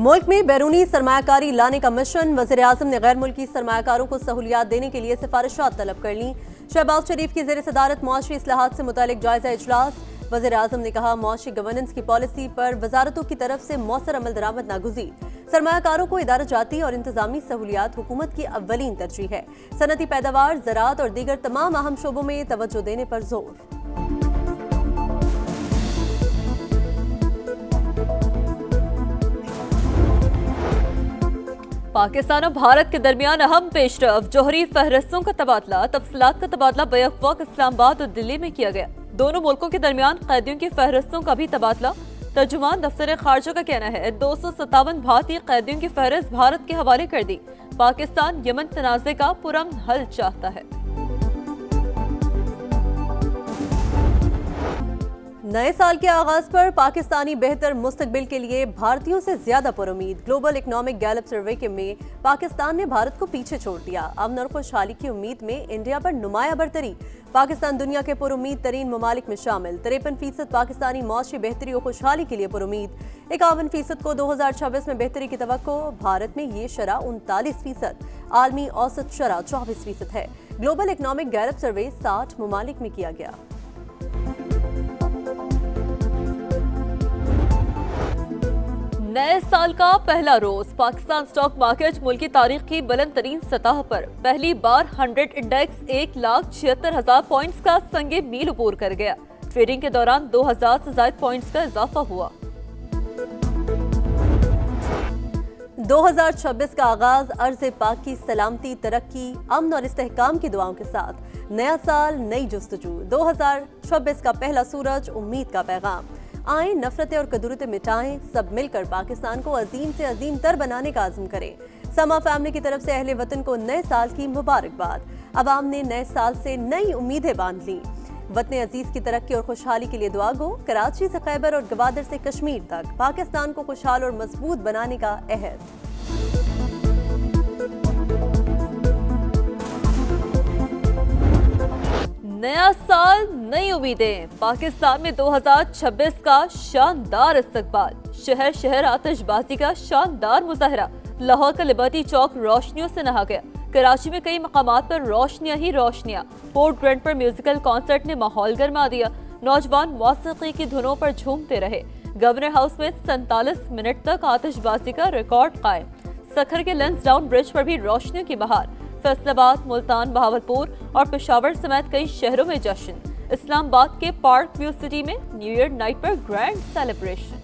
मुल्क में बैरूनी सरमायाकारी लाने का मिशन। वज़ीर-ए-आज़म ने गैर मुल्की सरमायाकारों को सहूलियात देने के लिए सिफारिशात तलब कर ली। शहबाज शरीफ की ज़ेर सदारत मुआशी इस्लाहात से मुतालिक जायजा इजलास। वज़ीर-ए-आज़म ने कहा, मुआशी गवर्नेंस की पॉलिसी पर वजारतों की तरफ से मौसर अमल दरामद नागुज़ीर। सरमायाकारों को इदारा जाती और इंतजामी सहूलियात हुकूमत की अव्वलीन तरजीह है। सनती पैदावार, ज़राअत और दीगर तमाम अहम शोबों में तवज्जो देने पर जोर। पाकिस्तान और भारत के दरमियान अहम पेशरफ, जौहरी फहरिस्तों का तबादला। तफसीलात का तबादला बैक वक्त इस्लामाबाद और दिल्ली में किया गया। दोनों मुल्कों के दरमियान कैदियों की फहरिस्तों का भी तबादला। तर्जुमान दफ्तर खारजा का कहना है 257 भारतीय कैदियों की फहरिस्त भारत के हवाले कर दी। पाकिस्तान यमन तनाज़े का पुरअमन हल चाहता है। नए साल के आगाज पर पाकिस्तानी बेहतर मुस्तकबिल के लिए भारतीयों से ज्यादा पुरुमीद। ग्लोबल इकोनॉमिक गैलप सर्वे में पाकिस्तान ने भारत को पीछे छोड़ दिया। अमन और खुशहाली की उम्मीद में इंडिया पर नुमाया बरतरी। पाकिस्तान दुनिया के पुरुमीद तरीन ममालिक में शामिल। 53% पाकिस्तानी मौशी बेहतरी और खुशहाली के लिए पुरुमीद। 51% को 2026 में बेहतरी की तवक्को। भारत में ये शरह 39%, आलमी औसत शरह 24% है। ग्लोबल इकोनॉमिक गैलप सर्वे 60 ममालिक में किया गया। नए साल का पहला रोज पाकिस्तान स्टॉक मार्केट मुल्क की तारीख की बुलंद तरीन सतह पर पहली बार 100 इंडेक्स 1,76,000 पॉइंट्स का संगे मील अबूर कर गया। ट्रेडिंग के दौरान 2000 से ज्यादा पॉइंट्स का इजाफा हुआ। 2026 का आगाज अर्ज़ पाक की सलामती, तरक्की, अमन और इस्तेहकाम की दुआओं के साथ। नया साल, नई जुस्तजू। 2026 का पहला सूरज, उम्मीद का पैगाम। आए नफरतें और कदूरतें मिटाएं, सब मिलकर पाकिस्तान को अजीम से अजीम तर बनाने का आज़म करें। समा फैमिली की तरफ से अहले वतन को नए साल की मुबारकबाद। अवाम ने नए साल से नई उम्मीदें बांध ली। वतन अजीज की तरक्की और खुशहाली के लिए दुआ गो। कराची से खैबर और गवादर से कश्मीर तक पाकिस्तान को खुशहाल और मजबूत बनाने का अहद। नया साल, नई उम्मीदें। पाकिस्तान में 2026 का शानदार इस्तकबाल। शहर शहर आतिशबाजी का शानदार मुजाहरा। लाहौर का लिबर्टी चौक रोशनियों से नहा गया। कराची में कई मकामात पर रोशनियां ही रोशनियां। पोर्ट ग्रैंड पर म्यूजिकल कॉन्सर्ट ने माहौल गरमा दिया। नौजवान मौसीकी की धुनों पर झूमते रहे। गवर्नर हाउस में 47 मिनट तक आतिशबाजी का रिकॉर्ड कायम। सखर के लंसडाउन ब्रिज पर भी रोशनियों की बहार। फैसलाबाद, मुल्तान, बहावलपुर और पेशावर समेत कई शहरों में जश्न। इस्लामाबाद के पार्क व्यू सिटी में न्यू ईयर नाइट पर ग्रैंड सेलिब्रेशन।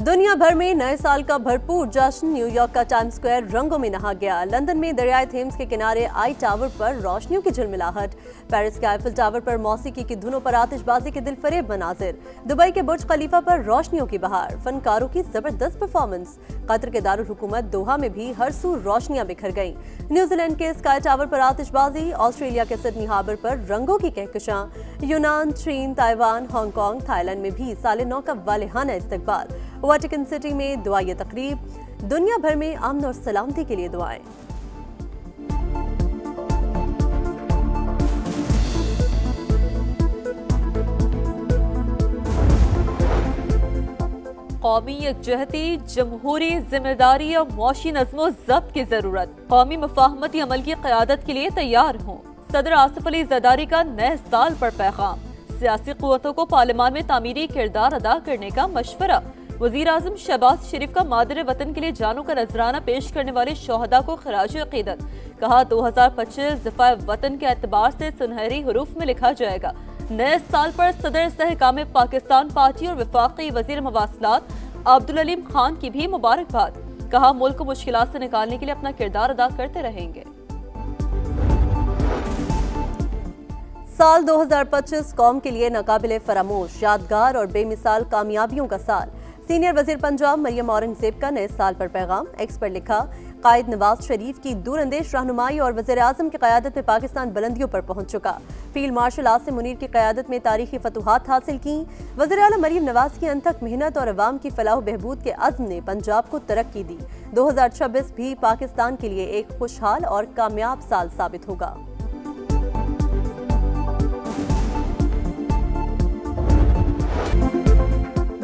दुनिया भर में नए साल का भरपूर जश्न। न्यूयॉर्क का टाइम स्क्वायर रंगों में नहा गया। लंदन में दरियाए थेम्स के किनारे आई टावर पर रोशनियों की झिलमिलाहट। पेरिस के आईफिल टावर पर मौसीकी की धुनों पर आतिशबाजी के दिलफरेब मनाजिर। दुबई के बुर्ज खलीफा पर रोशनियों की बहार। फनकारों की जबरदस्त परफॉर्मेंस। कतर के दारुल हुकूमत दोहा में भी हर सू रोशनियां बिखर गईं। न्यूजीलैंड के स्काई टावर पर आतिशबाजी। ऑस्ट्रेलिया के सिडनी हार्बर पर रंगों की कहकशां। यूनान, चीन, ताइवान, हांगकांग, थाईलैंड में भी साले नौ का वालेहाना इस्तकबाल। वाटिकन सिटी में दुआई तकरीब। दुनिया भर में अमन और सलामती के लिए दुआएं। कौमी यकजहती, जमहूरी जिम्मेदारी और मौशी नज़्मो ज़ब्त की जरूरत। कौमी मुफाहमती अमल की क़यादत के लिए तैयार हों। सदर आसिफ अली ज़रदारी का नए साल पर पैगाम। सियासी क़ुव्वतों को पार्लियामान में तामीरी किरदार अदा करने का मशवरा। वज़ीर-ए-आज़म शहबाज शरीफ का मादरे वतन के लिए जानों का नजराना पेश करने वाले शोहदा को खराज अक़ीदत। कहा 2025 दिफ़ा वतन के एतबार से सुनहरी हरूफ में लिखा जाएगा। नए साल पर सदर इस्तेहकाम पाकिस्तान पार्टी और वफाकी वज़ीर मवासलात अब्दुल अलीम खान की भी मुबारकबाद। कहा मुल्क को मुश्किलात से निकालने के लिए अपना किरदार अदा करते रहेंगे। साल 2025 कौम के लिए नाकाबिले फरामोश, यादगार और बेमिसाल कामयाबियों का साल। सीनियर वजीर पंजाब मरियम औरंगजेब का नए साल पर पैगाम। एक्स पर लिखा, कायद नवाज शरीफ की दूरअंदेश रहनुमाई और वज़ीर-ए-आज़म की क़यादत में पाकिस्तान बुलंदियों पर पहुंच चुका। फील्ड मार्शल आसिम मुनीर की क़यादत में तारीखी फतूहात हासिल की। वज़ीर आला मरियम नवाज की अनथक मेहनत और अवाम की फलाह बहबूद के अज़्म ने पंजाब को तरक्की दी। 2026 भी पाकिस्तान के लिए एक खुशहाल और कामयाब साल साबित होगा।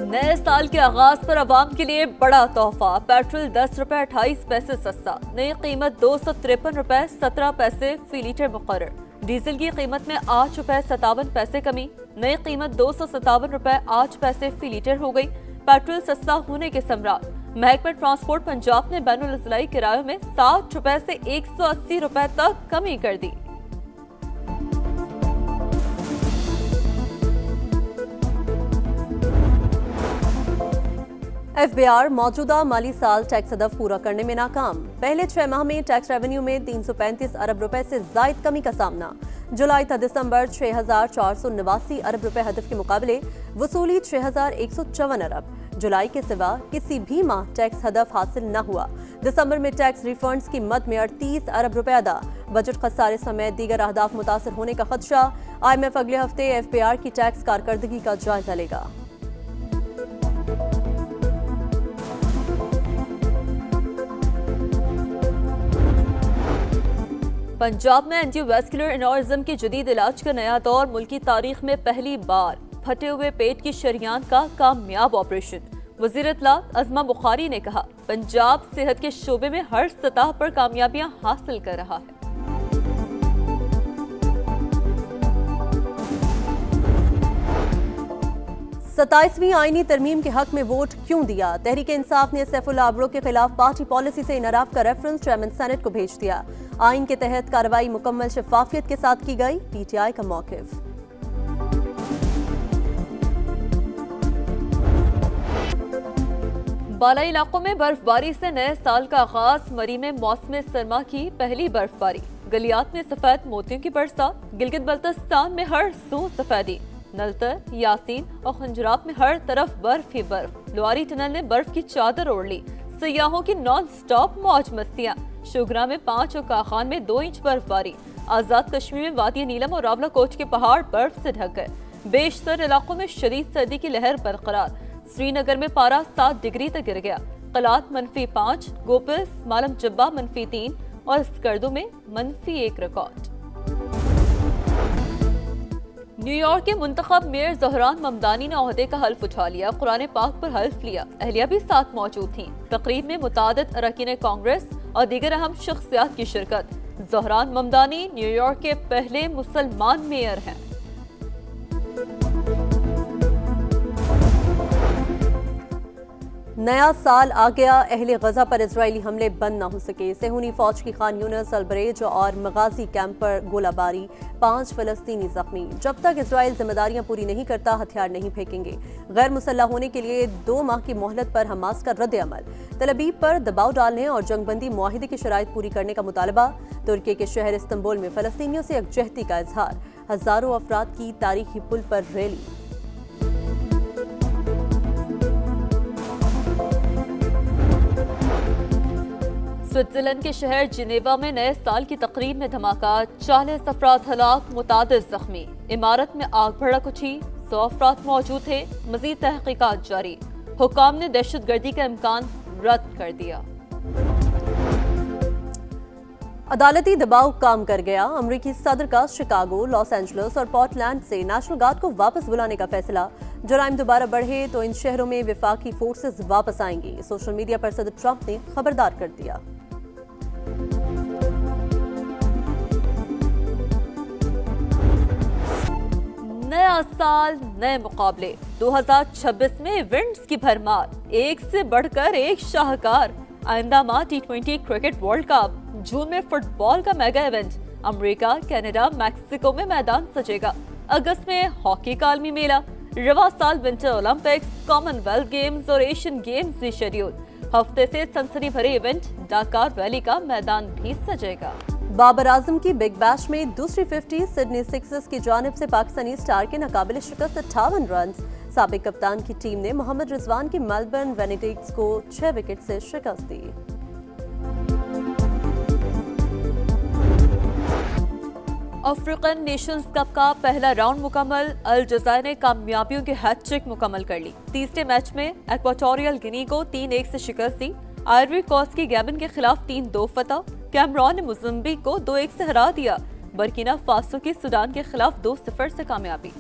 नए साल के आगाज पर आवाम के लिए बड़ा तोहफा। पेट्रोल 10 रुपए 28 पैसे सस्ता, नई कीमत 253 रुपए 17 पैसे फी लीटर मुकर्रर। डीजल की कीमत में 8 रुपए 57 पैसे कमी, नई कीमत 257 रुपए 8 पैसे फी लीटर हो गई। पेट्रोल सस्ता होने के सम्राट महकमा ट्रांसपोर्ट पंजाब ने बैनुल अज़लाई किरायों में 60 रुपए से 180 रुपए तक कमी कर दी। एफबीआर मौजूदा माली साल टैक्स हदफ पूरा करने में नाकाम। पहले 6 माह में टैक्स रेवेन्यू में 335 अरब रुपए से जायद कमी का सामना। जुलाई था दिसंबर 6,489 अरब रुपए हदफ के मुकाबले वसूली 6,154 अरब। जुलाई के सिवा किसी भी माह टैक्स हदफ हासिल न हुआ। दिसंबर में टैक्स रिफंड्स की मद में 38 अरब रुपए अदा। बजट खसारे समेत दीगर अहदाफ मुतासर होने का खदशा। IMF अगले हफ्ते एफबीआर की टैक्स कारकर्दगी का जायजा लेगा। पंजाब में एंटीवैस्कुलर एनोरिज्म के जदीद इलाज का नया दौर। मुल्की तारीख में पहली बार फटे हुए पेट की शरियान का कामयाब ऑपरेशन। वज़ीर इत्तलात अज़मा बुखारी ने कहा, पंजाब सेहत के शोबे में हर सतह पर कामयाबियां हासिल कर रहा है। 27वीं आईनी तरमीम के हक में वोट क्यों दिया? तहरीक इंसाफ ने सैफुल्लाह अबरो के खिलाफ पार्टी पॉलिसी से इनराफ का रेफरेंस चेयरमैन सेनेट को भेज दिया। आइन के तहत कार्रवाई मुकम्मल शफाफियत के साथ की गई, PTI का मौकिफ। बालाई इलाकों में बर्फबारी से नए साल का आगाज। मरी में मौसम सरमा की पहली बर्फबारी। गलियात में सफेद मोतियों की बरसात। गिलगित बल्तिस्तान में हर सू सफेदी। नलतर, यासीन और खंजराब में हर तरफ बर्फ ही बर्फ। लुआरी टनल ने बर्फ की चादर ओढ़ ली। सयाहों की नॉन स्टॉप मौज मस्तियां। शुगरा में 5 और काखान में 2 इंच बर्फबारी। आजाद कश्मीर में वादी नीलम और रावला कोच के पहाड़ बर्फ से ढक गए। बेशतर इलाकों में शदीद सर्दी की लहर बरकरार। श्रीनगर में पारा 7 डिग्री तक गिर गया। कलात -5, गोपिल्स मालम जब्बा -3 और स्कर्दू में -1 रिकॉर्ड। न्यूयॉर्क के मुंतखब मेयर ज़हरान ममदानी ने ओहदे का हल्फ उठा लिया। कुरान पाक पर हल्फ लिया। अहलिया भी साथ मौजूद थीं। तकरीब में मुतादिद अरकान कांग्रेस और दीगर अहम शख्सियात की शिरकत। ज़हरान ममदानी न्यूयॉर्क के पहले मुसलमान मेयर हैं। नया साल आ गया, अहले गजा पर इजरायली हमले बंद न हो सके। सेहूनी फौज की खान यूनिस, अलबरेज और मगाजी कैंप पर गोलाबारी। 5 फलस्तीनी जख्मी। जब तक इजराइल जिम्मेदारियां पूरी नहीं करता हथियार नहीं फेंकेंगे। गैर मुसल्लह होने के लिए 2 माह की मोहलत पर हमास का रद्द अमल। तल अबीब पर दबाव डालने और जंगबंदी मुआहिदे की शराइत पूरी करने का मुतालबा। तुर्की के शहर इस्तंबुल में फलस्तीनियों से यकजहती का इजहार। हजारों अफराद की तारीखी पुल पर रैली। स्विट्जरलैंड के शहर जिनेवा में नए साल की तकरीब में धमाका। 40 अफराद हलाक, मुतादिद जख्मी। इमारत में आग भड़क उठी। 100 अफराद मौजूद थे। मजीद तहकीकात जारी। हुकाम ने दहशतगर्दी का इम्कान रद्द कर दिया। अदालती दबाव काम कर गया। अमरीकी सदर का शिकागो, लॉस एंजलिस और पोर्टलैंड से नेशनल गार्ड को वापस बुलाने का फैसला। जराइम दोबारा बढ़े तो इन शहरों में विफाकी फोर्सेस वापस आएंगी। सोशल मीडिया पर सदर ट्रंप ने खबरदार कर दिया। नया साल, नए मुकाबले। 2026 में इवेंट्स की भरमार। एक से बढ़कर एक शाहकार। आइंदा माह T20 क्रिकेट वर्ल्ड कप। जून में फुटबॉल का mega event. America, Canada, Mexico में मैदान सजेगा। अगस्त में हॉकी का आलमी मेला। रवा साल विंटर ओलंपिक्स, कॉमनवेल्थ गेम्स और एशियन गेम्स भी शेड्यूल। हफ्ते से सनसनी भरे इवेंट। डाकार वैली का मैदान भी सजेगा। बाबर आजम की बिग बैश में दूसरी 50 सिडनी सिक्सर्स की जानिब से पाकिस्तानी स्टार के नाकाबिल शिकस्त 58 रन। साबिक कप्तान की टीम ने मोहम्मद रिजवान की मेलबर्न वेनेटिक्स को 6 विकेट से शिकस्त दी। अफ्रीकन नेशंस कप का पहला राउंड मुकम्मल। अल जज़ायर ने कामयाबियों की हैट्रिक मुकम्मल कर ली। तीसरे मैच में इक्वाटोरियल गिनी को 3-1 से शिकस्त दी। आइवरी कोस्ट की गैबन के खिलाफ 3-2 फतह। कैमरून ने मोज़म्बिक को 2-1 से हरा दिया। बर्किना फासो की सूडान के खिलाफ 2-0 से कामयाबी।